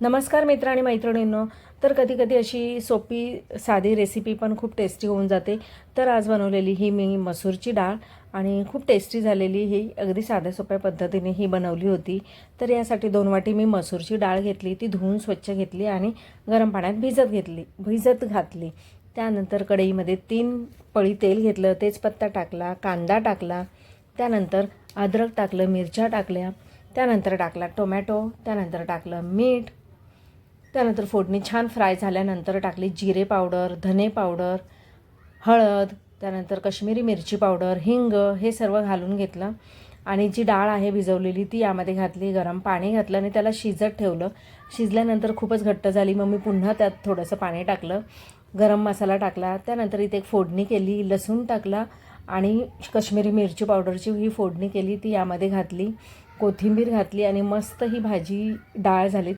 नमस्कार मित्र आणि मैत्रिणींनो. तर कधी कधी अशी सोपी साधी रेसिपी पण खूप टेस्टी होऊन जाते. तर आज बनवलेली ही मी मसूरची डाळ आणि खूप टेस्टी झालेली ही अगदी साध्या सोप्या पद्धतीने ही बनवली होती. तर यासाठी 2 वाटी मी मसूरची डाळ घेतली, ती धुवून स्वच्छ घेतली आणि गरम पाण्यात भिजत घातली. त्यानंतर कढईमध्ये 3 पळी तेल घेतलं, तेजपत्ता टाकला, कांदा टाकला, त्यानंतर अद्रक टाकलं, मिरच्या टाकल्या, त्यानंतर टाकला टोमॅटो, त्यानंतर टाकलं मीठ, त्यानंतर फोडणी छान फ्राय झाल्यानंतर टाकली जिरे पावडर, धने पावडर, हळद, त्यानंतर काश्मीरी मिरची पावडर, हिंग हे सर्व घालून घेतलं आणि जी डाळ आहे भिजवलेली ती यामध्ये घातली. गरम पाणी घातलं आणि त्याला शिजत ठेवलं. शिजल्यानंतर खूपच घट्ट झाली, मग मी पुन्हा त्यात थोडंसं पाणी टाकलं. गरम मसाला टाकला, त्यानंतर इथे एक फोडणी केली, लसूण टाकला आणि काश्मीरी मिरची पावडरची ही फोडणी केली, ती यामध्ये घातली. कोथिंबीर घातली आणि मस्त ही भाजी डाळ झाली.